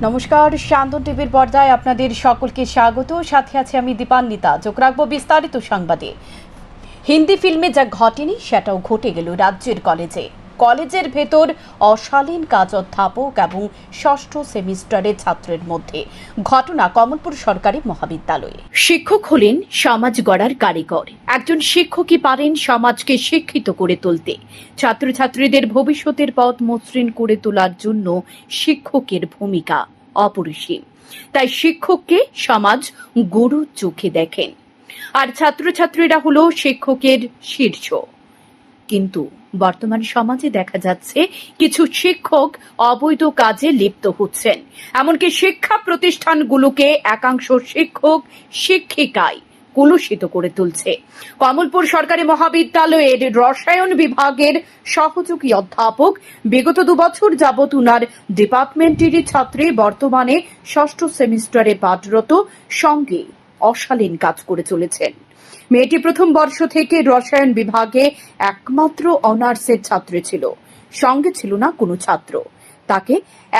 নমস্কার, শান্তন টিভির পর্দায় আপনাদের সকলকে স্বাগত। সাথে আছে আমি দীপান্বিতা। চোখ রাখবো বিস্তারিত সংবাদে। হিন্দি ফিল্মে যা ঘটেনি সেটাও ঘটে গেল রাজ্যের কলেজের ভেতর অশালীন কাজ অধ্যাপক এবং ষষ্ঠ সেমিস্টারের ছাত্রের মধ্যে। ঘটনা কমলপুর সরকারি মহাবিদ্যালয়ে। শিক্ষক হলেন সমাজ গড়ার কারিগর। একজন শিক্ষকই পারেন সমাজকে শিক্ষিত করে তুলতে। ছাত্রছাত্রীদের ভবিষ্যতের পথ মসৃণ করে তোলার জন্য শিক্ষকের ভূমিকা অপরিসীম। তাই শিক্ষককে সমাজ গুরুর চোখে দেখেন, আর ছাত্রছাত্রীরা হলো শিক্ষকের শীর্ষ। কিন্তু বর্তমান সমাজে দেখা যাচ্ছে কিছু শিক্ষক অবৈধ কাজে লিপ্ত হচ্ছেন। এমনকি শিক্ষা প্রতিষ্ঠানগুলোকে একাংশ শিক্ষক শিক্ষিকায় কলুষিত করে তুলছে। কমলপুর সরকারি মহাবিদ্যালয়ের রসায়ন বিভাগের সহযোগী অধ্যাপক বিগত 2 বছর যাবৎ উনার ডিপার্টমেন্টেরই ছাত্রী, বর্তমানে ষষ্ঠ সেমিস্টারে পাঠরত, সঙ্গে অশালীন কাজ করে চলেছেন। মেয়েটি প্রথম বর্ষ থেকে রসায়ন বিভাগে একমাত্র অনার্সের ছাত্রী ছিল, সঙ্গে ছিল না কোনো ছাত্র। তাকে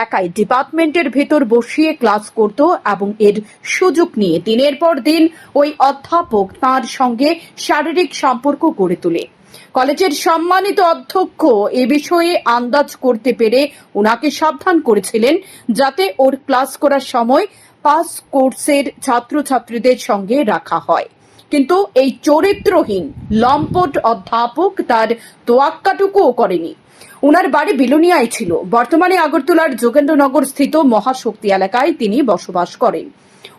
একাই ডিপার্টমেন্টের ভেতর বসিয়ে ক্লাস করত এবং এর সুযোগ নিয়ে দিনের পর দিন ওই অধ্যাপক তার সঙ্গে শারীরিক সম্পর্ক গড়ে তোলে। কলেজের সম্মানিত অধ্যক্ষ এ বিষয়ে আন্দাজ করতে পেরে ওনাকে সাবধান করেছিলেন যাতে ওর ক্লাস করার সময় পাস কোর্সের ছাত্রছাত্রীদের সঙ্গে রাখা হয়। কিন্তু এই চরিত্রহীন লম্পট অধ্যাপক তার তোয়াক্কাটুকুও করেনি। উনার বাড়ি বিলোনিয়ায় ছিল। বর্তমানে আগরতলার যোগেন্দ্রনগর স্থিত মহাশক্তি এলাকায় তিনি বসবাস করেন।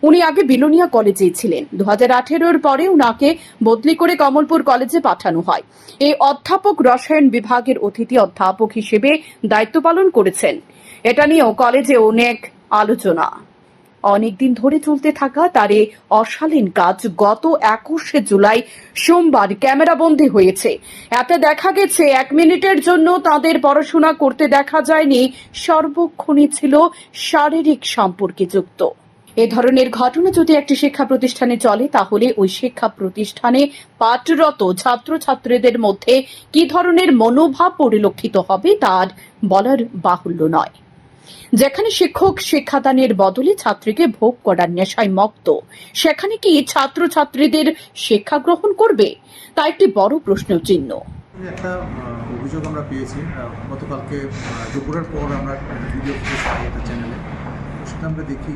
উনি আগে বিলোনিয়া কলেজেই ছিলেন। 2018-এর পরে উনাকে বদলি করে কমলপুর কলেজে পাঠানো হয়। এই অধ্যাপক রসায়ন বিভাগের অতিথি অধ্যাপক হিসেবে দায়িত্ব পালন করেছেন। এটা নিয়েও কলেজে অনেক আলোচনা। অনেকদিন ধরে চলতে থাকা তার এই অশালীন কাজ গত 21শে জুলাই সোমবার ক্যামেরাবন্দী হয়েছে। এতে দেখা গেছে 1 মিনিটের জন্য তাদের পড়াশোনা করতে দেখা যায়নি, সর্বক্ষণই ছিল শারীরিক সম্পর্কে যুক্ত। এ ধরনের ঘটনা যদি একটি শিক্ষা প্রতিষ্ঠানে চলে, তাহলে ওই শিক্ষা প্রতিষ্ঠানে পাঠরত ছাত্রছাত্রীদের মধ্যে কি ধরনের মনোভাব পরিলক্ষিত হবে তার বলার বাহুল্য নয়। যেখানে শিক্ষক শিক্ষাদানের বদলে ছাত্রীকে ভোগ করার নেশায় মত্ত, সেখানে কি ছাত্রছাত্রীদের শিক্ষা গ্রহণ করবে? তা একটি বড় প্রশ্ন চিহ্ন। একটা অভিযোগ আমরা পেয়েছি গতকালকে দুপুরের পর। আমরা ভিডিও একটা চ্যানেলে, সেটা আমরা দেখি,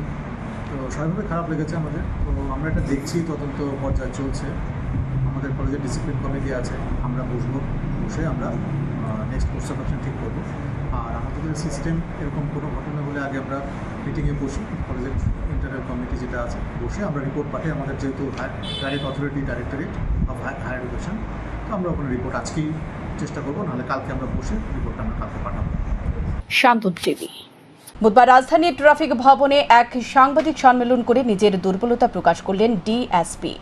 তো স্বাভাবিকভাবে খারাপ লেগেছে আমাদের। তো আমরা এটা দেখছি, তদন্ত পর্যায়ে চলছে। আমাদের কলেজের ডিসিপ্লিন কমিটি আছে, আমরা বসে আমরা নেক্সট কোর্স অফ অ্যাকশন ঠিক করবো। আর আমাদের সিস্টেম এরকম কোনো ঘটনা হলে আগে আমরা মিটিংয়ে বসি, কলেজের ইন্টারনাল কমিটি যেটা আছে, বসে আমরা রিপোর্ট পাঠাই আমাদের যেহেতু direct authority directorate of higher education. তো আমরা ওখানে রিপোর্ট আজকেই চেষ্টা করবো, নাহলে কালকে আমরা বসে রিপোর্টটা আমরা কালকে পাঠাবো। শান্তন টিভি। বুধবার রাজধানীর ট্রাফিক ভবনে এক সাংবাদিক সম্মেলন করে নিজের দুর্বলতা প্রকাশ করলেন ডিএসপি।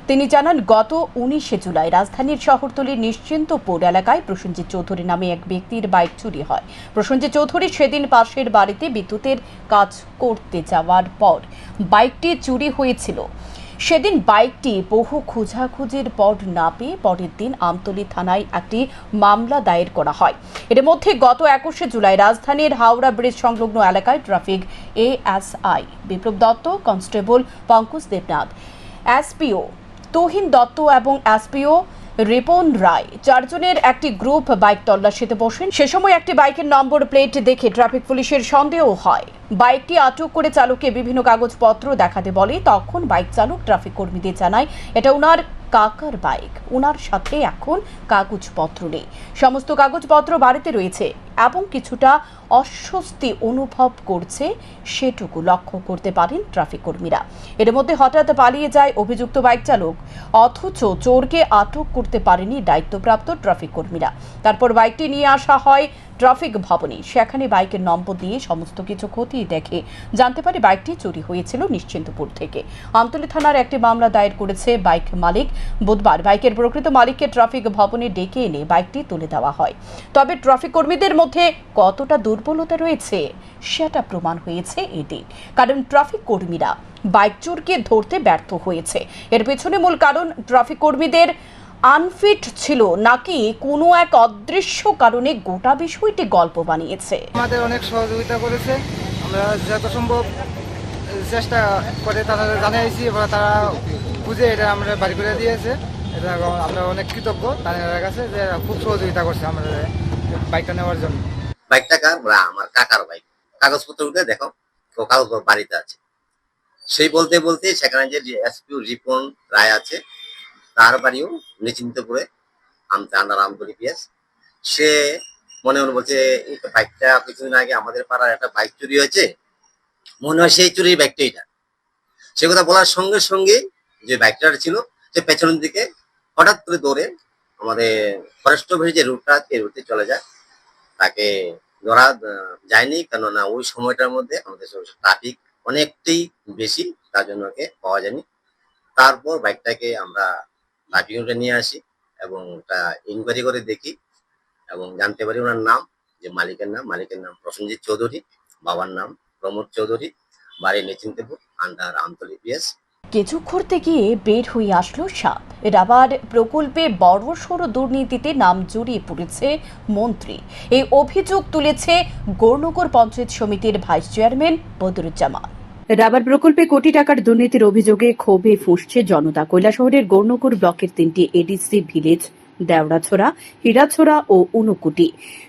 তিনি জানান, গত 19শে জুলাই রাজধানীর শহরতলির নিশ্চিন্তপুর এলাকায় প্রসেনজিৎ চৌধুরী নামে এক ব্যক্তির বাইক চুরি হয়। প্রসেনজিৎ চৌধুরী সেদিন পাশের বাড়িতে বিদ্যুতের কাজ করতে যাওয়ার পর বাইকটি চুরি হয়েছিল। সেদিন বাইকটি বহু খোঁজাখুঁজির পর না পেয়ে পরের দিন আমতলী থানায় একটি মামলা দায়ের করা হয়। এর মধ্যে গত 21শে জুলাই রাজধানীর হাওড়া ব্রিজ সংলগ্ন এলাকায় ট্রাফিক এএসআই বিপ্লব দত্ত, কনস্টেবল পঙ্কজ দেবনাথ, এসপিও তুহিন দত্ত এবং এসপিও রিপন রায় 4 জনের একটি গ্রুপ বাইক তল্লাশিতে বসেন। সে সময় একটি বাইকের নম্বর প্লেট দেখে ট্রাফিক পুলিশের সন্দেহ হয়। বাইকটি আটক করে চালককে বিভিন্ন কাগজপত্র দেখাতে বলে। তখন বাইক চালক ট্রাফিক কর্মীদের জানায় এটা ওনার কাকার বাইক, ওনার সাথে এখন কাগজপত্র নেই, সমস্ত কাগজপত্র বাড়িতে রয়েছে এবং কিছুটা অস্বস্তি অনুভব করছে, সেটুকু লক্ষ্য করতে পারেন ট্রাফিক কর্মীরা। এর মধ্যে হঠাৎ পালিয়ে যায় অভিযুক্ত বাইক চালক, অথচ চোরকে আটক করতে পারেনি দায়িত্বপ্রাপ্ত ট্রাফিক কর্মীরা। তারপর বাইকটি নিয়ে আসা হয় ট্রাফিক ভবনে। সেখানে বাইকের নম্বর দিয়ে সমস্ত কিছু খতিয়ে দেখে জানতে পারে বাইকটি চুরি হয়েছিল নিশ্চিন্তপুর থেকে। আমতলী থানার একটি মামলা দায়ের করেছে বাইক মালিক। বুধবার বাইকের প্রকৃত মালিককে ট্রাফিক ভবনে ডেকে এনে বাইকটি তুলে দেওয়া হয়। তবে ট্রাফিক কর্মীদের মধ্যে কতটা দুর্বলতা রয়েছে সেটা প্রমাণ হয়েছে এদিন, কারণ ট্রাফিক কর্মীরা বাইক চোরকে ধরতে ব্যর্থ হয়েছে। এর পেছনে মূল কারণ ট্রাফিক কর্মীদের আনফিট ছিল নাকি কোনো এক অদৃশ্য কারণে গোটা বিষয়টি গল্প বানিয়েছে। আমাদের অনেক সহযোগিতা করেছে, আমরা যত সম্ভব চেষ্টা করে তারা জানিয়েছি এবং তারা বুঝে এটা আমরা বাড়ি করে দিয়েছে। এটা আমরা অনেক কৃতজ্ঞ তাদের কাছে যে খুব সহযোগিতা করছে আমাদের বাইকটা নেওয়ার জন্য। বাইকটা কার? আমার কাকার বাইক। কাগজপত্র উঠে দেখো, তো কাগজপত্র বাড়িতে আছে। সেই বলতে বলতে সেখানে যে এসপিও রিপন রায় আছে, তার বাড়িও নিশ্চিন্তপুরে, আন্ডার আমতলী পিএস। সে মনে মনে বলছে এই তো বাইকটা কিছুদিন আগে আমাদের পাড়ার একটা বাইক চুরি হয়েছে, মনে হয় সেই চুরির বাইকটা এটা। সে কথা বলার সঙ্গে সঙ্গে যে বাইকটা ছিল সে পেছনের দিকে হঠাৎ করে দৌড়ে আমাদের ফরেস্ট অফিসের যে রুটটা আছে এই রুটে চলে যায়। তাকে ধরা যায়নি, কেননা ওই সময়টার মধ্যে আমাদের ট্রাফিক অনেকটাই বেশি, তার জন্য ওকে পাওয়া যায়নি। তারপর বাইকটাকে আমরা ট্রাফিক রুটে নিয়ে আসি এবং ওটা ইনকোয়ারি করে দেখি এবং জানতে পারি ওনার নাম, যে মালিকের নাম প্রসেনজিৎ চৌধুরী, বাবার নাম প্রমোদ চৌধুরী, বাড়ি নিশ্চিন্তপুর, আন্ডার আমতলী পিএস। কিছু করতে গিয়ে বের হয়ে আসলো সাপ। রাবার প্রকল্পে বড়সড় দুর্নীতিতে নাম জড়িয়ে পড়েছে মন্ত্রী। এই অভিযোগ তুলেছে গৌরনগর পঞ্চায়েত সমিতির ভাইস চেয়ারম্যান বদরুজ্জামান। রাবার প্রকল্পে কোটি টাকার দুর্নীতির অভিযোগে ক্ষোভে ফুঁসছে জনতা। কৈলাসহরের গৌরনগর ব্লকের 3টি এডিসি ভিলেজ দেওড়াছড়া, হীরাছড়া ও ঊনকোটি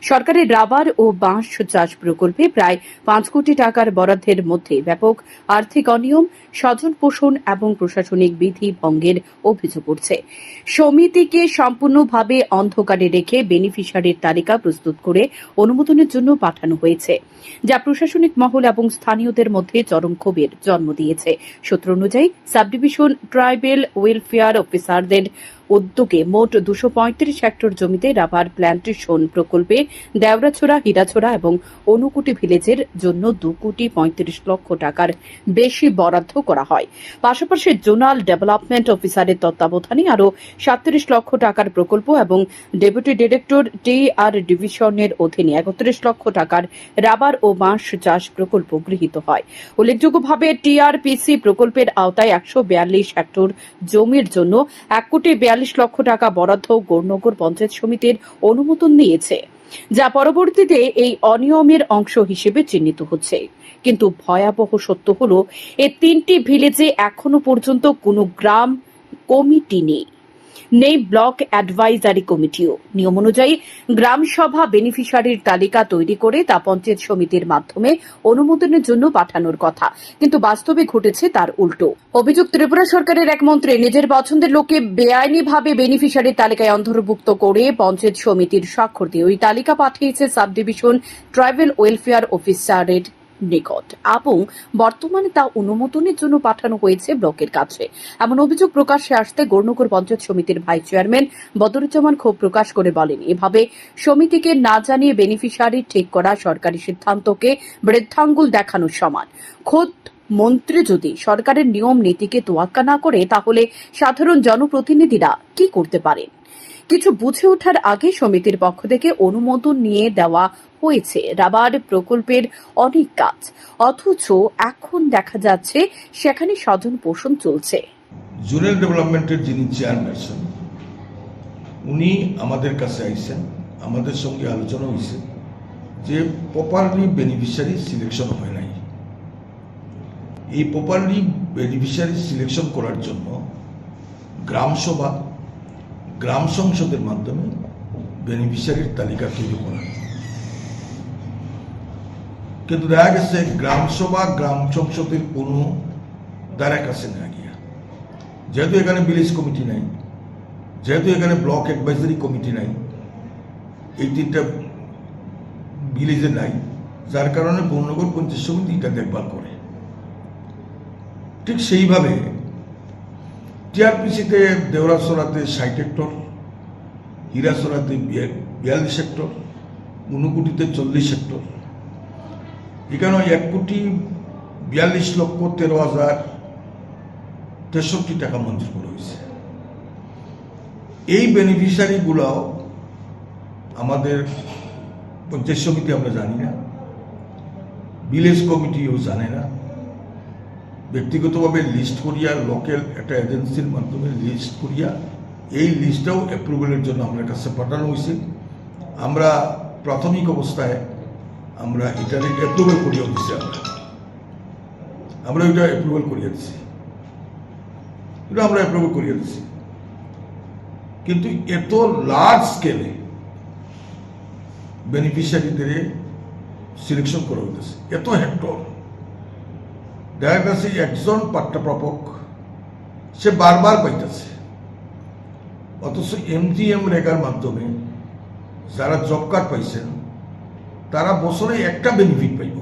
সরকারের রাবার ও বাঁশ চাষ প্রকল্পে প্রায় 5 কোটি টাকার বরাদ্দের মধ্যে ব্যাপক আর্থিক অনিয়ম, স্বজন পোষণ এবং প্রশাসনিক বিধি ভঙ্গের অভিযোগ উঠছে। সমিতিকে সম্পূর্ণভাবে অন্ধকারে রেখে বেনিফিশিয়ারির তালিকা প্রস্তুত করে অনুমোদনের জন্য পাঠানো হয়েছে, যা প্রশাসনিক মহল এবং স্থানীয়দের মধ্যে চরম ক্ষোভের জন্ম দিয়েছে। সূত্র অনুযায়ী সাব ডিভিশন ট্রাইবেল ওয়েলফেয়ার অফিসারদের উদ্যোগে মোট 235 হেক্টর জমিতে রাবার প্ল্যান্টেশন প্রকল্পে দেওড়াছড়া, হীরাছড়া এবং ঊনকোটি ভিলেজের জন্য 2,35,00,000 টাকার বেশি বরাদ্দ করা হয়। পাশাপাশি জোনাল ডেভেলপমেন্ট অফিসারের তত্ত্বাবধানে আরও 37 লক্ষ টাকার প্রকল্প এবং ডেপুটি ডিরেক্টর টিআর ডিভিশনের অধীনে 31 লক্ষ টাকার রাবার ও বাঁশ চাষ প্রকল্প গৃহীত হয়। উল্লেখযোগ্যভাবে টিআরপিসি প্রকল্পের আওতায় 142 হেক্টর জমির জন্য 1,42,00,000 টাকা বরাদ্দ গৌরনগর পঞ্চায়েত সমিতির অনুমোদন নিয়েছে, যা পরবর্তীতে এই অনিয়মের অংশ হিসেবে চিহ্নিত হচ্ছে। কিন্তু ভয়াবহ সত্য হল, এই 3টি ভিলেজে এখনো পর্যন্ত কোনো গ্রাম কমিটি নেই ব্লক অ্যাডভাইজারি কমিটিও। নিয়ম অনুযায়ী গ্রাম সভা বেনিফিশিয়ারির তালিকা তৈরি করে তা পঞ্চায়েত সমিতির মাধ্যমে অনুমোদনের জন্য পাঠানোর কথা, কিন্তু বাস্তবে ঘটেছে তার উল্টো। অভিযোগ, ত্রিপুরা সরকারের এক মন্ত্রী নিজের পছন্দের লোককে বেআইনিভাবে বেনিফিশিয়ারির তালিকায় অন্তর্ভুক্ত করে পঞ্চায়েত সমিতির স্বাক্ষর দিয়ে ওই তালিকা পাঠিয়েছে সাব ডিভিশন ট্রাইবেল ওয়েলফেয়ার অফিসারের নিকট এবং বর্তমানে তা অনুমোদনের জন্য পাঠানো হয়েছে ব্লকের কাছে। এমন অভিযোগ প্রকাশ্যে আসতে গৌরনগর পঞ্চায়েত সমিতির ভাইস চেয়ারম্যান বদরুজ্জামান ক্ষোভ প্রকাশ করে বলেন, এভাবে সমিতিকে না জানিয়ে বেনিফিশিয়ারি ঠিক করা সরকারি সিদ্ধান্তকে বৃদ্ধাঙ্গুল দেখানোর সমান। খোদ মন্ত্রী যদি সরকারের নিয়ম নীতিকে তোয়াক্কা না করে, তাহলে সাধারণ জনপ্রতিনিধিরা কি করতে পারেন? কিছু বুঝে ওঠার আগে সমিতির পক্ষ থেকে অনুমোদন নিয়ে দেওয়া হয়েছে রাবার প্রকল্পের অনেক কাজ, অথচ এখন দেখা যাচ্ছে সেখানে স্বজন পোষণ চলছে। জোনাল ডেভেলপমেন্টের যিনি চেয়ারম্যান, উনি আমাদের কাছে আইসেন, আমাদের সঙ্গে আলোচনা হয়েছে যে প্রপারলি বেনিফিশিয়ারি সিলেকশন হয় নাই। এই প্রপারলি বেনিফিশিয়ারি সিলেকশন করার জন্য গ্রাম সভা, গ্রাম সংসদের মাধ্যমে বেনিফিশিয়ারির তালিকা তৈরি করা, কিন্তু দেখা গেছে গ্রাম সভা, গ্রাম সংসদের কোনো দ্বারা কাছে না গিয়া, যেহেতু এখানে ভিলেজ কমিটি নাই, যেহেতু এখানে ব্লক অ্যাডভাইজারি কমিটি নাই, এই 3টা ভিলেজে নাই, যার কারণে গৌরনগর পঞ্চায়েত সমিতি এটা দেখভাল করে। ঠিক সেইভাবে টিআরপিসিতে দেওড়াছড়াতে 60 হেক্টর, হীরাছড়াতে 42 হেক্টর, ঊনকোটিতে 40 হেক্টর, এখানে 1,42,13,063 টাকা মঞ্জুর করা হয়েছে। এই বেনিফিশিয়ারিগুলো আমাদের পঞ্চায়েত সমিতি আমরা জানি না, ভিলেজ কমিটিও জানে না। ব্যক্তিগতভাবে লিস্ট করিয়া, লোকাল একটা এজেন্সির মাধ্যমে লিস্ট করিয়া, এই লিস্টটাও অ্যাপ্রুভালের জন্য আমাদের কাছে পাঠানো হয়েছে। আমরা প্রাথমিক অবস্থায় আমরা এটার অ্যাপ্রুভাল করিয়ে দিচ্ছি আমরা এটা অ্যাপ্রুভাল করিয়ে দিচ্ছি এটা আমরা অ্যাপ্রুভাল করিয়ে দিচ্ছি কিন্তু এত লার্জ স্কেলে বেনিফিশিয়ারিদের সিলেকশন করা হইতেছে এত হেক্টর দেখা গেছে একজন পাট্টাপ্রাপক সে বারবার পাইতেছে অথচ এমজিএম রেগার মাধ্যমে যারা জব কার্ড পাইছেন তারা বছরে একটা বেনিফিট পাইব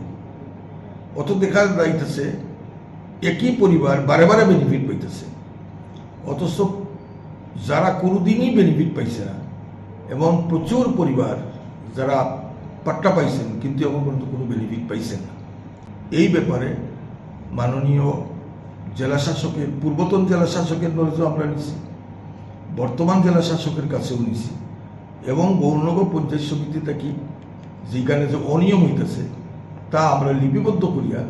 অত দেখা যাইতেছে একই পরিবার বারে বারে বেনিফিট পাইতেছে অথচ যারা কোনোদিনই বেনিফিট পাইছে না এবং প্রচুর পরিবার যারা পাট্টা পাইছেন কিন্তু এখন পর্যন্ত কোনো বেনিফিট পাইছেন না এই ব্যাপারে মাননীয় জেলা শাসকের পূর্বতন জেলা শাসকের নজরেও আমরা নিছি বর্তমান জেলা শাসকের কাছেও নিছি এবং গৌরনগর পঞ্চায়েত সমিতি থেকে যেখানে যে অনিয়ম হইতেছে তা আমরা লিপিবদ্ধ করিয়া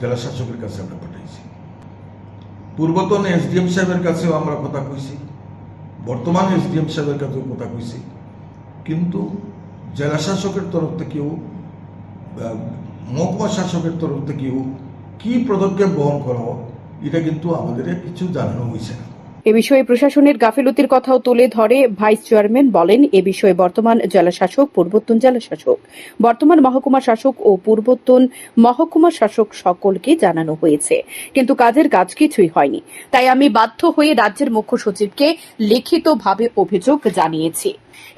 জেলা শাসকের কাছে আমরা পাঠাইছি পূর্বতন এসডিএম সাহেবের কাছেও আমরা কথা কইছি বর্তমান এসডিএম সাহেবের কাছেও কথা কইছি কিন্তু জেলা শাসকের তরফ থেকেও মহকুমা শাসকের তরফ থেকেও কি পদক্ষেপ গ্রহণ করা হয় এটা কিন্তু আমাদের কিছু জানানো হয়েছে না এ বিষয়ে প্রশাসনের গাফিলতির কথাও তুলে ধরে ভাইস চেয়ারম্যান বলেন এ বিষয়ে বর্তমান জেলা শাসক পূর্বতন জেলা শাসক বর্তমান মহকুমা শাসক ও পূর্বতন মহকুমা শাসক সকলকে জানানো হয়েছে কিন্তু কাজের কাজ কিছুই হয়নি তাই আমি বাধ্য হয়ে রাজ্যের মুখ্য সচিবকে লিখিতভাবে অভিযোগ জানিয়েছি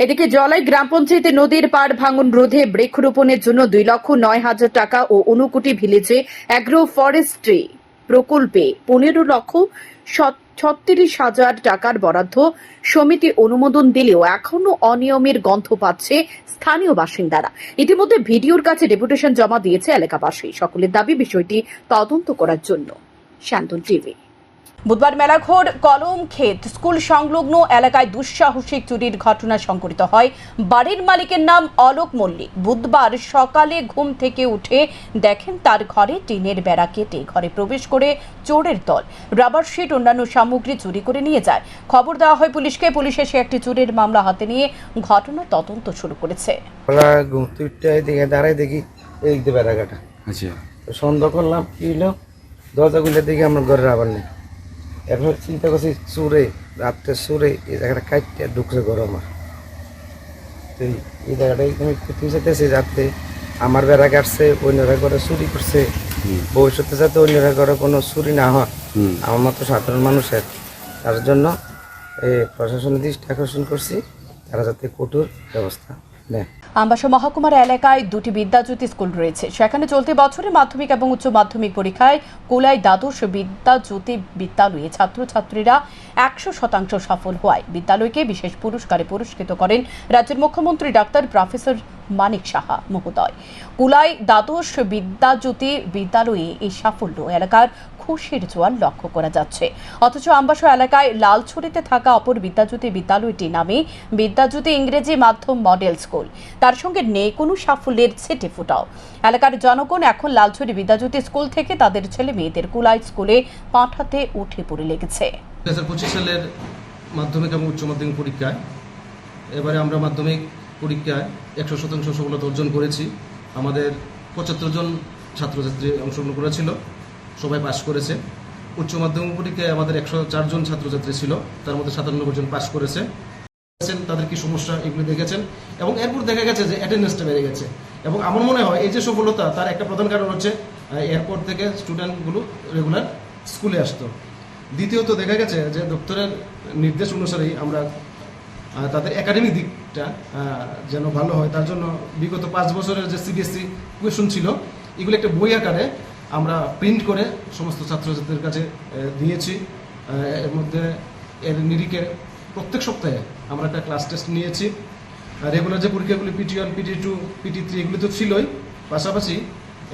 এদিকে জলাই গ্রাম পঞ্চায়েতে নদীর পাড় ভাঙন রোধে বৃক্ষরোপণের জন্য 2,09,000 টাকা ও অনুকুটি ভিলেজে অ্যাগ্রো ফরেস্ট্রি প্রকল্পে 15,36,000 টাকার বরাদ্দ সমিতি অনুমোদন দিলেও এখনো অনিয়মের গন্ধ পাচ্ছে স্থানীয় বাসিন্দারা ইতিমধ্যে ভিডিওর কাছে ডেপুটেশন জমা দিয়েছে এলাকাবাসী সকলের দাবি বিষয়টি তদন্ত করার জন্য। শান্তন টিভি। বুধবার মেলাঘোর কলমক্ষেত স্কুল সংলগ্ন এলাকায় দুঃসাহসিক চুরির ঘটনা সংঘটিত হয় বাড়ির মালিকের নাম অলোক মল্লিক বুধবার সকালে ঘুম থেকে উঠে দেখেন তার ঘরে টিনের বেড়া কেটে ঘরে প্রবেশ করে চোরের দল রাবার শিট অন্যান্য সামগ্রী চুরি করে নিয়ে যায় খবর দেওয়া হয় পুলিশকে পুলিশ এসে একটি চুরির মামলা হাতে নিয়ে ঘটনা তদন্ত শুরু করেছে দাঁড়াই দেখি এই বেড়া কাটা আচ্ছা সন্দেহ করলাম কি হলো দরজা খুলে দেখি আমার ঘরে রাবার নেই এখন চিন্তা করছি চোরে রাত্রে চোরে এই জায়গাটা কাটতে ঢুকছে ঘর আমার তো এই জায়গাটাই আমি খুঁজতে চাইতেছি যাতে আমার বেড়া কাটছে অন্যরা ঘরে চুরি করছে ভবিষ্যতে যাতে অন্যরা ঘরে কোনো চুরি না হয় আমার মতো সাধারণ মানুষের তার জন্য এই প্রশাসনের দৃষ্টি আকর্ষণ করছি তারা যাতে কঠোর ব্যবস্থা নেয়। আমবাসা মহকুমার এলাকায় দুটি বিদ্যাজ্যোতি স্কুল রয়েছে সেখানে চলতি বছরে মাধ্যমিক এবং উচ্চ মাধ্যমিক পরীক্ষায় কুলাই দ্বাদশ বিদ্যাজ্যোতি বিদ্যালয়ে ছাত্রছাত্রীরা 100% সফল হওয়ায় বিদ্যালয়কে বিশেষ পুরস্কারে পুরস্কৃত করেন রাজ্যের মুখ্যমন্ত্রী ডাক্তার প্রফেসর মানিক সাহা মহোদয়। কুলাই দ্বাদশ বিদ্যাজ্যোতি বিদ্যালয়ে এই সাফল্য এলাকার খুশির জোয়ার লক্ষ্য করা যাচ্ছে অথচ আমবাসা এলাকায় লালছড়িতে থাকা অপর বিদ্যাজ্যোতি বিদ্যালয়টি নামে বিদ্যাজ্যোতি ইংরেজি মাধ্যম মডেল স্কুল তার সঙ্গে নেই কোনো সাফল্যের ছেটে ফোটাও এলাকার জনগণ এখন লালছড়ি বিদ্যাজ্যোতি স্কুল থেকে তাদের ছেলে মেয়েদের কুলাই স্কুলে পাঠাতে উঠে পড়ে লেগেছে। 2025 সালের মাধ্যমিক এবং উচ্চ মাধ্যমিক পরীক্ষায় এবারে আমরা মাধ্যমিক পরীক্ষায় 100% সফলতা অর্জন করেছি আমাদের 75 জন ছাত্রছাত্রী অংশগ্রহণ করেছিল সবাই পাস করেছে উচ্চ মাধ্যমিক পরীক্ষায় আমাদের 104 জন ছাত্রছাত্রী ছিল তার মধ্যে 97 জন পাস করেছে তাদের কি সমস্যা এগুলো দেখেছেন এবং এরপর দেখা গেছে যে অ্যাটেন্ডেন্সটা বেড়ে গেছে এবং আমার মনে হয় এই যে সফলতা তার একটা প্রধান কারণ হচ্ছে এরপর থেকে স্টুডেন্টগুলো রেগুলার স্কুলে আসতো দ্বিতীয়ত দেখা গেছে যে দপ্তরের নির্দেশ অনুসারেই আমরা তাদের একাডেমিক দিকটা যেন ভালো হয় তার জন্য বিগত 5 বছরের যে সিবিএসসি কোয়েশন ছিল এগুলো একটা বই আকারে আমরা প্রিন্ট করে সমস্ত ছাত্রছাত্রীদের কাছে দিয়েছি এর মধ্যে এর নিরিখে প্রত্যেক সপ্তাহে আমরা একটা ক্লাস টেস্ট নিয়েছি রেগুলার যে পরীক্ষাগুলি PT1 PT2 PT3 এগুলো তো ছিলই পাশাপাশি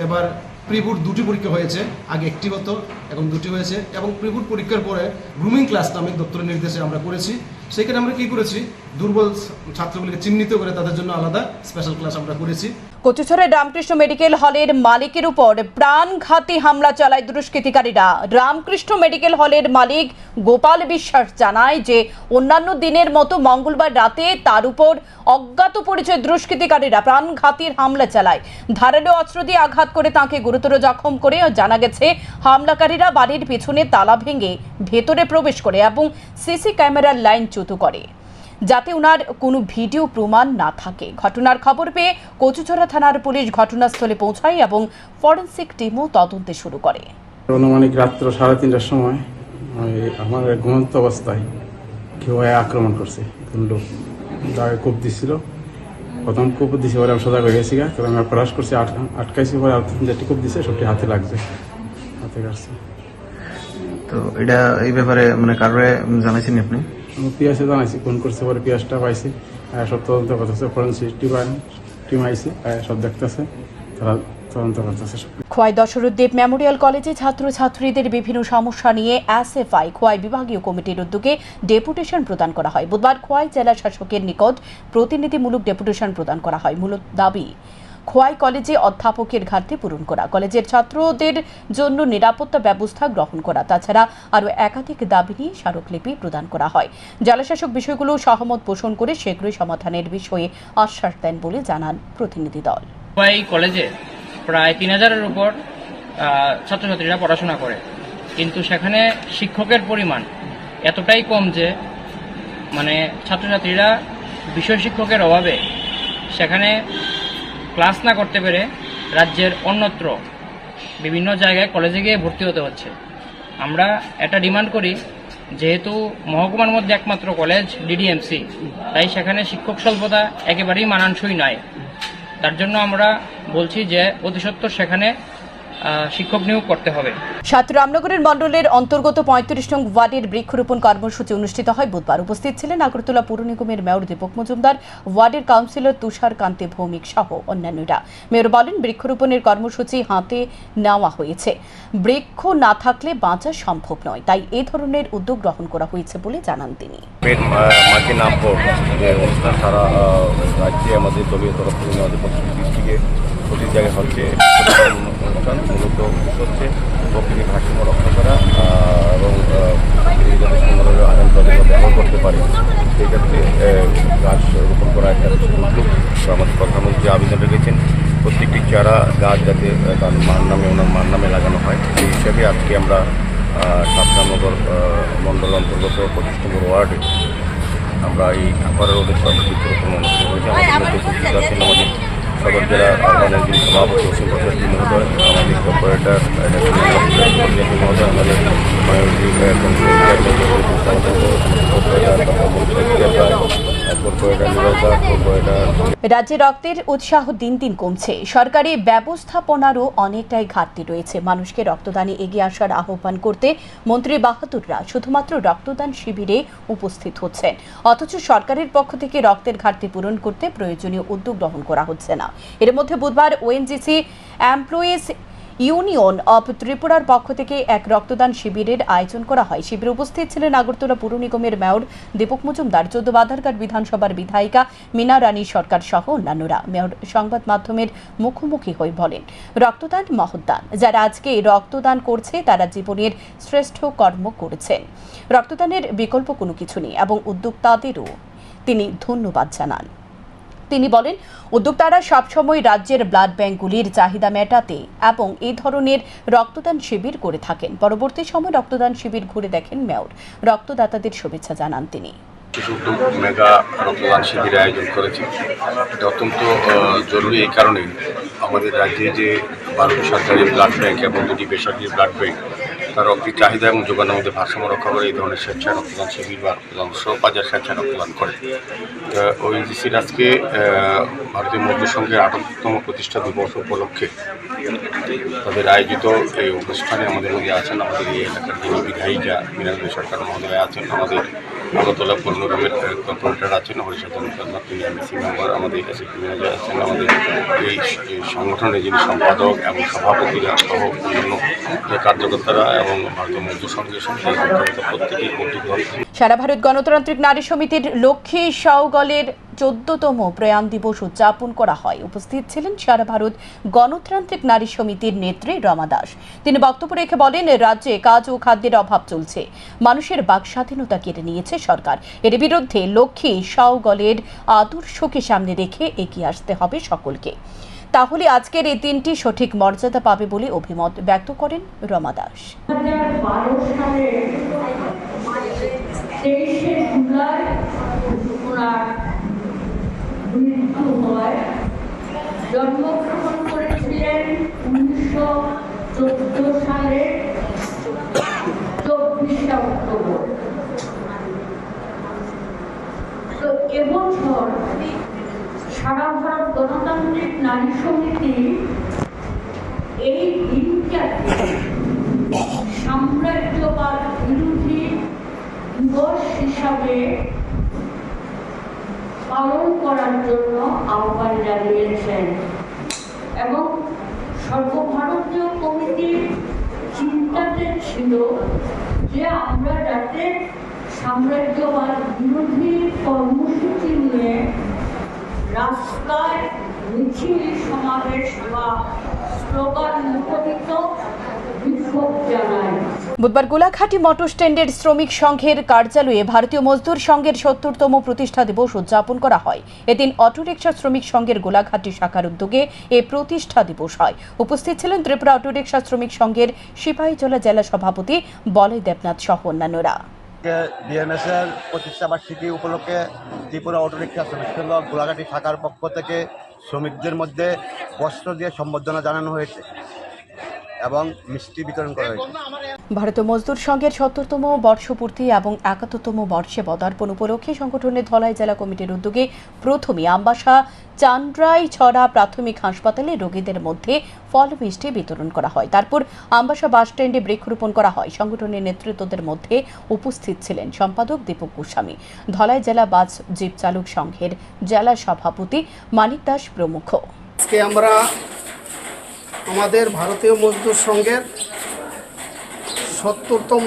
এবার প্রিবোর্ড 2টি পরীক্ষা হয়েছে আগে একটি হতো এখন 2টি হয়েছে এবং প্রিবোর্ড পরীক্ষার পরে গ্রুমিং ক্লাস নামে দপ্তরের নির্দেশে আমরা করেছি সেখানে আমরা কি করেছি দুর্বল ছাত্রগুলিকে চিহ্নিত করে তাদের জন্য আলাদা স্পেশাল ক্লাস আমরা করেছি। কচুছড়ায় রামকৃষ্ণ মেডিকেল হলের মালিকের উপর প্রাণঘাতী হামলা চালায় দুষ্কৃতিকারীরা। রামকৃষ্ণ মেডিকেল হলের মালিক গোপাল বিশ্বাস জানায় যে অন্যান্য দিনের মতো মঙ্গলবার রাতে তার উপর অজ্ঞাত পরিচয় দুষ্কৃতিকারীরা প্রাণঘাতীর হামলা চালায়। ধারালো অস্ত্র দিয়ে আঘাত করে তাকে গুরুতর জখম করে। জানা গেছে হামলাকারীরা বাড়ির পেছনে তালা ভেঙে ভেতরে প্রবেশ করে এবং সিসি ক্যামেরার লাইন চ্যুত করে, যাতে ওনার কোনো ভিডিও প্রমাণ না থাকে। ঘটনার খবর পেয়ে কচুছড়া থানার পুলিশ ঘটনাস্থলে পৌঁছায় এবং ফরেনসিক টিমও তদন্তে শুরু করে। অনুমানিক রাত্র 3:30টার সময় আমার ঘুমন্ত অবস্থায় কেউ আক্রমণ করছে। লোক দাগে কূপ দিচ্ছিল, প্রথম কূপ দিছে পরে আমি সজাগ হয়ে গেছি, তবে আমি প্রয়াস করছি আটকাইছি, পরে আর 3-4টি কূপ দিছে, সবটি হাতে লাগছে, হাতে কাটছে। তো এটা এই ব্যাপারে মানে কারোর জানাইছেন আপনি? আমি পিয়াসে জানাইছি, ফোন করছে, পরে পিয়াসটা পাইছি, সব তদন্ত করতেছে, ফরেনসিক টিম আইসি, সব দেখতেছে, তারা তদন্ত করতেছে। খোয়াই দশরথদেব মেমোরিয়াল কলেজে ছাত্রছাত্রীদের বিভিন্ন সমস্যা নিয়ে এসএফআই খোয়াই বিভাগীয় কমিটির উদ্যোগে ডেপুটেশন প্রদান করা হয়। বুধবার খোয়াই জেলা শাসকের নিকট প্রতিনিধিমূলক ডেপুটেশন প্রদান করা হয়। মূলত দাবি খোয়াই কলেজে অধ্যাপকের ঘাটতি পূরণ করা, কলেজের ছাত্রদের জন্য নিরাপত্তা ব্যবস্থা গ্রহণ করা, তাছাড়া আরও একাধিক দাবি নিয়ে স্মারকলিপি প্রদান করা হয়। জেলাশাসক বিষয়গুলো সহমত পোষণ করে শীঘ্রই সমাধানের বিষয়ে আশ্বাস দেন বলে জানান প্রতিনিধি দল। খোয়াই কলেজে প্রায় 3000-এর উপর ছাত্রছাত্রীরা পড়াশোনা করে, কিন্তু সেখানে শিক্ষকের পরিমাণ এতটাই কম যে মানে ছাত্রছাত্রীরা বিষয় শিক্ষকের অভাবে সেখানে ক্লাস না করতে পেরে রাজ্যের অন্যত্র বিভিন্ন জায়গায় কলেজে গিয়ে ভর্তি হতে হচ্ছে। আমরা এটা ডিমান্ড করি, যেহেতু মহকুমার মধ্যে একমাত্র কলেজ ডিডিএমসি, তাই সেখানে শিক্ষক স্বল্পতা একেবারেই মানানসই নয়। তার জন্য আমরা বলছি যে অতি সত্বর সেখানে শিক্ষক নিয়োগ করতে হবে। সাত রামনগরের মণ্ডলের অন্তর্গত 35 নং ওয়ার্ডের বৃক্ষরোপণ কর্মসূচি অনুষ্ঠিত হয় বুধবার। উপস্থিত ছিলেন আগরতলা পৌর নিগমের মেয়র দীপক মজুমদার, ওয়ার্ডের কাউন্সিলর তুষার কান্তি ভৌমিক সহ অন্যান্যরা। মেয়র বলেন, বৃক্ষরোপণের কর্মসূচি হাতে নেওয়া হয়েছে। বৃক্ষ না থাকলে বাঁচা সম্ভব নয়, তাই এই ধরনের উদ্যোগ গ্রহণ করা হয়েছে বলে জানান তিনি। মাকে নাম যে অনুষ্ঠান সারা রাজ্যে আমাদের দলীয় তরফ থেকে আমাদের প্রত্যেক ডিস্ট্রিক্টে প্রতি জায়গায় হচ্ছে অনুষ্ঠান। মূলত হচ্ছে প্রকৃতির ভারসাম্য রক্ষা করা এবং যাতে সুন্দরভাবে আগামী ব্যবহার করতে পারে, সেই ক্ষেত্রে গাছ রোপণ করা একটা উদ্যোগ। তো আমাদের প্রধানমন্ত্রী আবেদন রেখেছেন প্রত্যেকটি চারা গাছ যাতে তার মার নামে ওনার মার নামে লাগানো হয়। সেই হিসাবে আজকে আমরা সাতরামনগর মণ্ডল অন্তর্গত 25 নম্বর ওয়ার্ডে আমরা এই আপারের অনুষ্ঠান বৃক্ষরোপণ অনুষ্ঠান করেছি। আমাদের মধ্যে উপস্থিত আছেন আমাদের সদর জেলা আহ্বানের যিনি সভাপতি অসীম ভট্টাচার্য মহোদয়, আমাদের কর্পোরেটর মহোদয়, আমাদের রাজ্যে রক্তের উৎসাহ দিন দিন কমছে। সরকারি ব্যবস্থাপনারও অনেকটাই ঘাটতি রয়েছে। মানুষকে রক্তদানে এগিয়ে আসার আহ্বান করতে মন্ত্রী বাহাদুররা শুধুমাত্র রক্তদান শিবিরে উপস্থিত হচ্ছেন, অথচ সরকারের পক্ষ থেকে রক্তের ঘাটতি পূরণ করতে প্রয়োজনীয় উদ্যোগ গ্রহণ করা হচ্ছে না। এর মধ্যে বুধবার ওএনজিসি এমপ্লয়িজ ইউনিয়ন অব ত্রিপুরার পক্ষ থেকে এক রক্তদান শিবিরের আয়োজন করা হয়। শিবিরে উপস্থিত ছিলেন আগরতলা পৌর নিগমের মেয়র দীপক মজুমদার, 14 বাধারঘাট বিধানসভার বিধায়িকা মীনা রানী সরকার সহ অন্যান্যরা। মেয়র সংবাদ মাধ্যমের মুখোমুখি হয়ে বলেন, রক্তদান মহৎদান। যারা আজকে রক্তদান করছে তারা জীবনের শ্রেষ্ঠ কর্ম করেছেন। রক্তদানের বিকল্প কোনো কিছু নেই এবং উদ্যোক্তাদেরও তিনি ধন্যবাদ জানান। তিনি বলেন, উদ্যোক্তারা সবসময় রাজ্যের ব্লাড ব্যাংকগুলির চাহিদা মেটাতে এবং এই ধরনের রক্তদান শিবির করে থাকেন। পরবর্তী সময় রক্তদান শিবির ঘুরে দেখেন মেয়র। রক্তদাতাদের শুভেচ্ছা জানান তিনি। মেগা রক্তদান শিবিরের আয়োজন করেছি। এটা অত্যন্ত জরুরি এই কারণে আমাদের রাজ্যে যে 12টি সরকারি ব্লাড ব্যাংক এবং 2টি বেসরকারি ব্লাড ব্যাংক তার রক্তের চাহিদা এবং যোগানের মধ্যে ভারসাম্য রক্ষা করে এই ধরনের স্বেচ্ছায় রক্তদান শিবির বা রক্তদান বাজার স্বেচ্ছায় রক্তদান করে। ওএনজিসির আজকে ভারতীয় মজদুর সংঘের 58তম প্রতিষ্ঠা দিবস উপলক্ষে তাদের আয়োজিত এই অনুষ্ঠানে আমাদের মধ্যে আছেন আমাদের এই এলাকার যিনি বিধায়িকা মীনা রানী সরকার মহোদয় আছেন, আমাদের আগরতলা পৌরনিগমের কর্পোরেটর আছেন, হরিষদ তিনি এমএসি মেম্বার, আমাদের এসএসপি ম্যানেজার আছেন, আমাদের এই সংগঠনের যিনি সম্পাদক এবং সভাপতিরা সহ অন্যান্য যে কার্যকর্তারা এবং ভারতীয় মজদুর সংঘের সঙ্গে প্রত্যেকেই কর্তৃপক্ষ। সারা ভারত গণতান্ত্রিক নারী সমিতির লক্ষ্মী সাউগলের 14তম প্রয়াণ দিবস উদযাপন করা হয়। উপস্থিত ছিলেন সারা ভারত গণতান্ত্রিক নারী সমিতির নেত্রী রমা দাস। তিনি বক্তব্য রেখে বলেন, রাজ্যে কাজ ও খাদ্যের অভাব চলছে, মানুষের বাক স্বাধীনতা কেড়ে নিয়েছে সরকার। এর বিরুদ্ধে লক্ষ্মী সাউগলের আদর্শকে সামনে রেখে এগিয়ে আসতে হবে সকলকে, তাহলে আজকের এই দিনটি সঠিক মর্যাদা পাবে বলে অভিমত ব্যক্ত করেন রমা দাস। 2012 সালে 23শে জুলাই ওনার মৃত্যু হয়। জন্মগ্রহণ করেছিলেন 1914 সালের 24শে অক্টোবর। তো এবছর সারা ভারত গণতান্ত্রিক নারী সমিতি এই দিনটাকে সাম্রাজ্যবাদ বিরোধী দিবস হিসাবে পালন করার জন্য আহ্বান জানিয়েছেন এবং সর্বভারতীয় কমিটির চিন্তাতে ছিল যে আমরা যাতে সাম্রাজ্যবাদ বিরোধী কর্মসূচি নিয়ে রাস্তায় মিছিল সমাবেশ বা স্লোগান মুখরিত বিক্ষোভ জানায়। বুধবার গোলাঘাটি মোটর স্ট্যান্ডের শ্রমিক সংঘের কার্যালয়ে ভারতীয় মজদুর সংঘের 70তম প্রতিষ্ঠা দিবস উদযাপন করা হয়। এদিন অটোরিকশা শ্রমিক সংঘের গোলাঘাটি শাখার উদ্যোগে এই প্রতিষ্ঠা দিবস হয়। উপস্থিত ছিলেন ত্রিপুরা অটোরিকশা শ্রমিক সংঘের সিপাহীজলা জেলা সভাপতি বলয় দেবনাথ সহ অন্যান্যরা। বিএমএস এর প্রতিষ্ঠা বার্ষিকী উপলক্ষে ত্রিপুরা অটোরিকশা শ্রমিক সংঘ গোলাঘাটি শাখার পক্ষ থেকে শ্রমিকদের মধ্যে বস্ত্র দিয়ে সম্বর্ধনা জানানো হয়েছে এবং মিষ্টি বিতরণ করা হয়েছে। ভারতীয় মজদুর সংঘের 70তম বর্ষপূর্তি এবং 71তম বর্ষে পদার্পণ উপলক্ষে সংগঠনের ধলাই জেলা কমিটির উদ্যোগে প্রথমে আমবাসা চান্দ্রাই ছড়া প্রাথমিক হাসপাতালে রোগীদের মধ্যে ফল মিষ্টি বিতরণ করা হয়। তারপর আমবাসা বাস স্ট্যান্ডে বৃক্ষরোপণ করা হয়। সংগঠনের নেতৃত্বদের মধ্যে উপস্থিত ছিলেন সম্পাদক দীপক গোস্বামী, ধলাই জেলা বাস জিপ চালক সংঘের জেলা সভাপতি মানিক দাস প্রমুখ। আজকে আমরা আমাদের ভারতীয় মজদুর সংঘের 70তম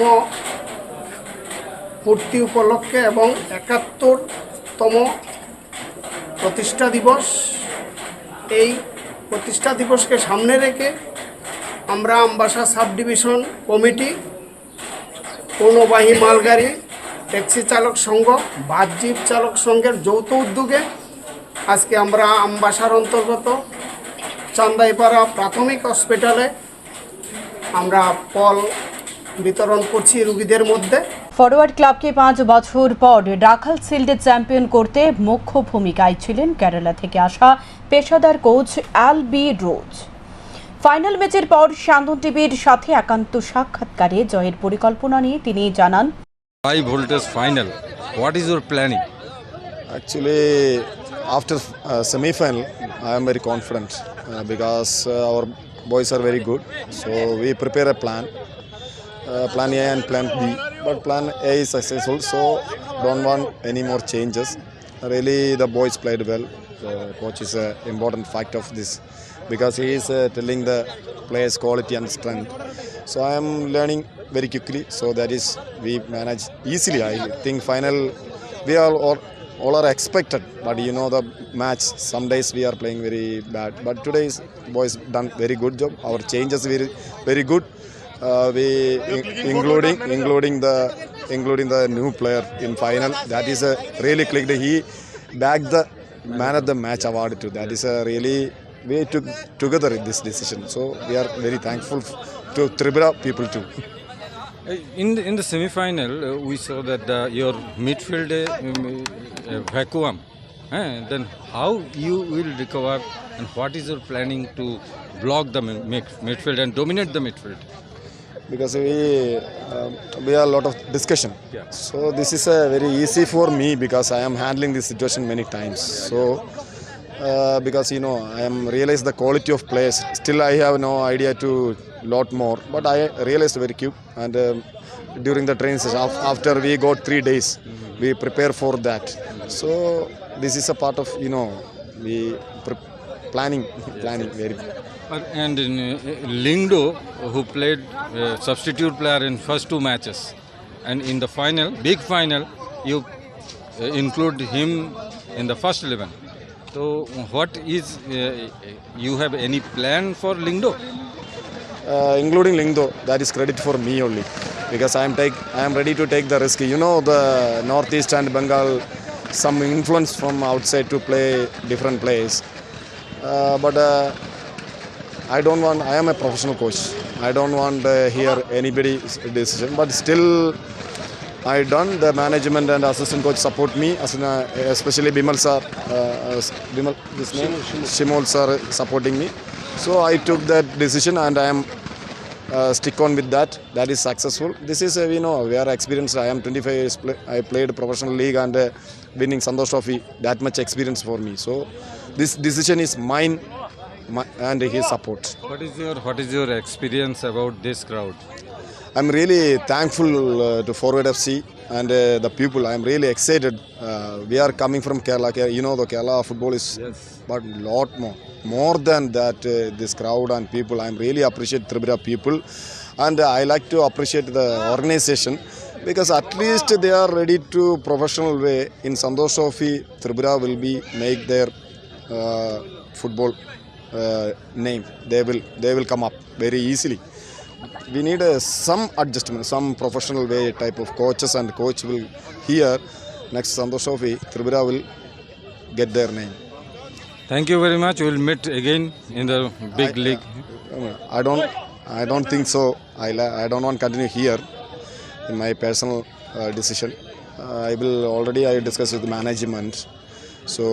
পূর্তি উপলক্ষে এবং 71তম প্রতিষ্ঠা দিবস, এই প্রতিষ্ঠা দিবসকে সামনে রেখে আমরা আমবাসা সাব ডিভিশন কমিটি, পণ্যবাহী মালগাড়ি ট্যাক্সি চালক সংঘ, বাস জিপ চালক সংঘের যৌথ উদ্যোগে আজকে আমরা আমবাসার অন্তর্গত চান্দাইপাড়া প্রাথমিক হসপিটালে আমরা ফল বিতরণ করছি রোগীদের মধ্যে। ফরওয়ার্ড ক্লাবকে 5 বছর পর রাখাল শিল্ডে চ্যাম্পিয়ন করতে মুখ্য ভূমিকায় ছিলেন কেরালা থেকে আসা পেশাদার কোচ এল.বি. রোজ। ফাইনাল ম্যাচের পর শান্তন টিভির সাথে একান্ত সাক্ষাৎকারে জয়ের পরিকল্পনা নিয়ে তিনি জানান, high voltage final, what is your planning? Actually, after semi-final, I am very confident because our boys are very good. So we prepare a plan A and plan B. But plan A is successful, so don't want any more changes. Really, the boys played well. The coach is an important fact of this because he is telling the players' quality and strength. So I am learning very quickly. So that is, we manage easily. I think final we all are expected, but you know the match, some days we are playing very bad, but today's boys done very good job. Our changes very good. We including the new player in final, that is a really clicked. He bagged the man of the match award too. That is a really, we took together this decision, so we are very thankful to Tripura people too. In the semi-final, we saw that your midfield vacuum. Then how you will recover, and what is your planning to block the midfield and dominate the midfield? Because we have a lot of discussion. Yeah. So this is very easy for me because I am handling this situation many times. So because you know I am realized the quality of players. Still I have no idea to lot more, but I realized very quick. And during the training session, after we got 3 days, we prepare for that. So this is a part of we planning very. And in Lingdo, who played substitute player in first 2 matches, and in the final, big final, you include him in the first 11. So what is you have any plan for Lingdo? Including Lingdo, that is credit for me only, because I am ready to take the risk. The Northeast and Bengal, some influence from outside to play different players, but I don't want. I am a professional coach. I don't want hear anybody's decision, but still I done. The management and assistant coach support me, especially Bimal sir, Shimol sir supporting me. So I took that decision and I am stick on with that. That is successful. This is we are experienced. I am 25 years. I played professional league and winning Santosh Trophy. That much experience for me. So this decision is mine and his support. What is your experience about this crowd? I'm really thankful to Forward FC and the people. I'm really excited. We are coming from Kerala. The Kerala football is but lot more than that. This crowd and people. I'm really appreciate Tripura people, and I like to appreciate the organization, because at least they are ready to professional way in Santosh Trophy. Tripura will be make their football name. They will come up very easily. We need some adjustment, some professional way type of coaches, and coach will here next Santosh Trophy, Tripura will get their name. Thank you very much. We will meet again in the big league. I don't think so. I don't want to continue here in my personal decision. I discussed with the management. So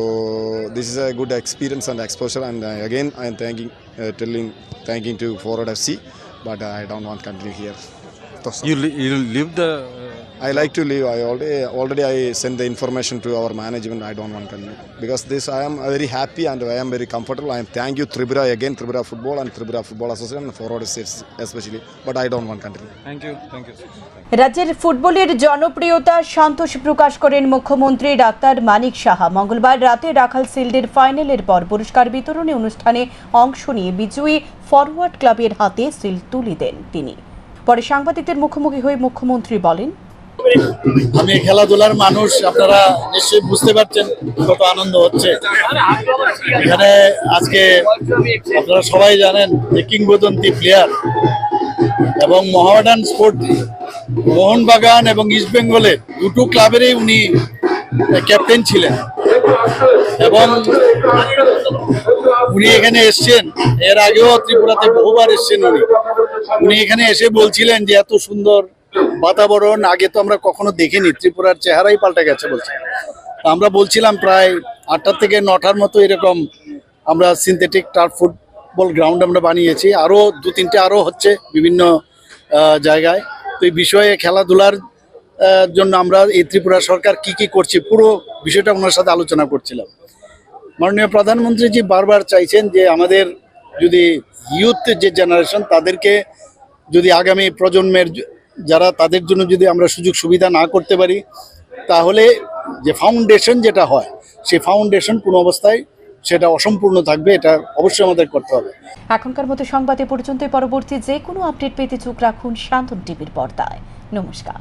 this is a good experience and exposure, and again I am thanking to Forward FC, but I don't want to continue here. You leave the. I like to leave. I already sent the information to our management. I don't want to continue because this I am very happy and I am very comfortable. I am thank you Tripura again, Tripura Football and Tripura Football Association and Forward FC especially, but I don't want to continue. Thank you. রাজ্যের ফুটবলের জনপ্রিয়তা সন্তোষ প্রকাশ করেন মুখ্যমন্ত্রী doctor Manik Saha. মঙ্গলবার রাতে রাখাল শিল্ডের ফাইনালের পর পুরস্কার বিতরণী অনুষ্ঠানে অংশ নিয়ে বিজয়ী ফরওয়ার্ড ক্লাবের হাতে সিল তুলে দেন তিনি। পরে সাংবাদিকদের মুখোমুখি হয়ে মুখ্যমন্ত্রী বলেন, আমি খেলাধুলার মানুষ, আপনারা নিশ্চয়ই বুঝতে পারছেন কত আনন্দ হচ্ছে এখানে আজকে। আপনারা সবাই জানেন যে কিংবদন্তি প্লেয়ার এবং মোহামেডান স্পোর্ট, মোহনবাগান এবং ইস্টবেঙ্গলের দুটো ক্লাবেরই উনি ক্যাপ্টেন ছিলেন এবং উনি এখানে এসছেন। এর আগেও ত্রিপুরাতে বহুবার এসছেন উনি এখানে এসে বলছিলেন যে এত সুন্দর বাতাবরণ আগে তো আমরা কখনো দেখিনি, ত্রিপুরার চেহারাই পাল্টে গেছে বলছে। আমরা বলছিলাম প্রায় 8টা থেকে 9টার মতো এরকম আমরা সিনথেটিক টার্ফ ফুটবল গ্রাউন্ড আমরা বানিয়েছি, আরও 2-3টে আরও হচ্ছে বিভিন্ন জায়গায়। তো এই বিষয়ে খেলাধুলার জন্য আমরা এই ত্রিপুরা সরকার কি করছি পুরো বিষয়টা ওনার সাথে আলোচনা করছিলাম। মাননীয় প্রধানমন্ত্রীজি বারবার চাইছেন যে আমাদের যদি ইউথ যে জেনারেশন তাদেরকে যদি আগামী প্রজন্মের যারা তাদের জন্য যদি আমরা সুযোগ সুবিধা না করতে পারি তাহলে যে ফাউন্ডেশন যেটা হয় সেই ফাউন্ডেশন কোনো অবস্থায় সেটা অসম্পূর্ণ থাকবে। এটা অবশ্যই আমাদের করতে হবে। এখনকার মতো সংবাদে পর্যন্তই। পরবর্তী যে কোনো আপডেট পেতে চোখ রাখুন শান্তন টিভির পর্দায়। নমস্কার।